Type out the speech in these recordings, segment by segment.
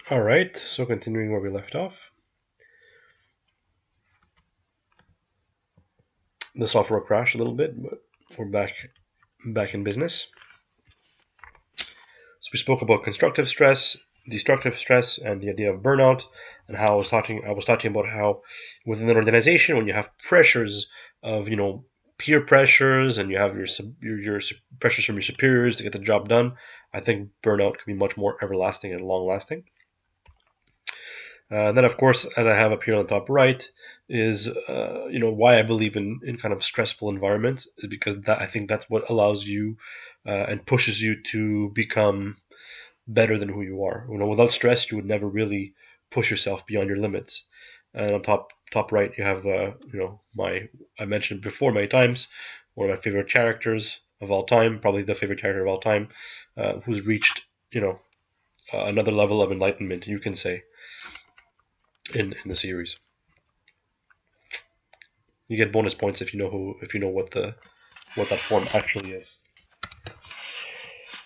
All right, so continuing where we left off. The software crashed a little bit, but we're back in business. So we spoke about constructive stress, destructive stress, and the idea of burnout, and how I was talking about how within an organization, when you have pressures of peer pressures, and you have your pressures from your superiors to get the job done, I think burnout can be much more everlasting and long lasting. And then, of course, as I have up here on the top right, is why I believe in kind of stressful environments is because I think that's what allows you and pushes you to become better than who you are. Without stress, you would never really push yourself beyond your limits. And on top right, you have I mentioned before many times, one of my favorite characters of all time, probably the favorite character of all time, who's reached another level of enlightenment, you can say, in the series. You get bonus points if you know what that form actually is.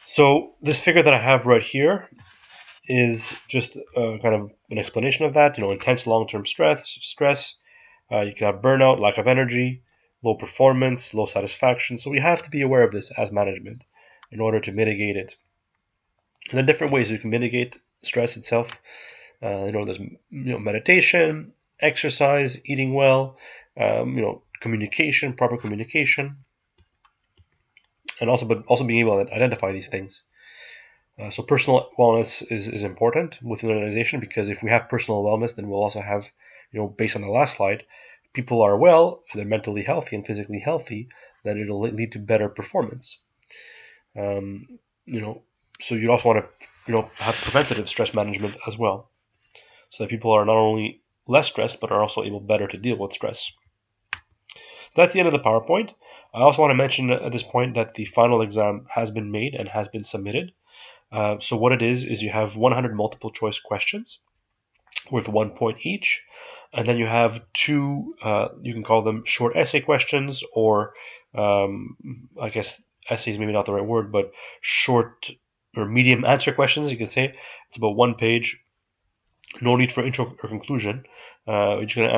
So this figure that I have right here is just kind of an explanation of that. Intense long-term stress. You can have burnout, lack of energy, low performance, low satisfaction. So we have to be aware of this as management in order to mitigate it. And there are different ways you can mitigate stress itself. There's meditation, exercise, eating well, communication, proper communication, and also being able to identify these things. So personal wellness is important within an organization, because if we have personal wellness, then we'll also have, based on the last slide, people are well, they're mentally healthy and physically healthy, then it'll lead to better performance. So you also want to, have preventative stress management as well, so that people are not only less stressed, but are also able better to deal with stress. So that's the end of the PowerPoint. I also want to mention at this point that the final exam has been made and has been submitted. So what it is you have 100 multiple choice questions with 1 point each. And then you have two, you can call them short essay questions, or I guess essay is maybe not the right word, but short or medium answer questions, you could say. It's about 1 page. No need for intro or conclusion. You're just going to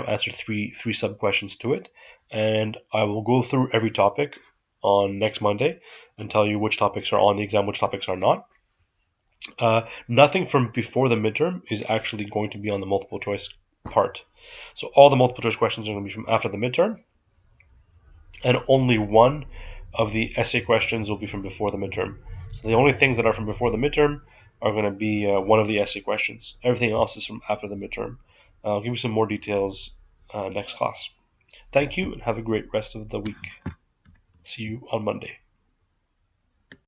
answer three sub questions to it, and I will go through every topic on next Monday and tell you which topics are on the exam, which topics are not. Nothing from before the midterm is actually going to be on the multiple choice part. So all the multiple choice questions are going to be from after the midterm, and only one of the essay questions will be from before the midterm. So the only things that are from before the midterm are going to be one of the essay questions. Everything else is from after the midterm. I'll give you some more details next class. Thank you, and have a great rest of the week. See you on Monday.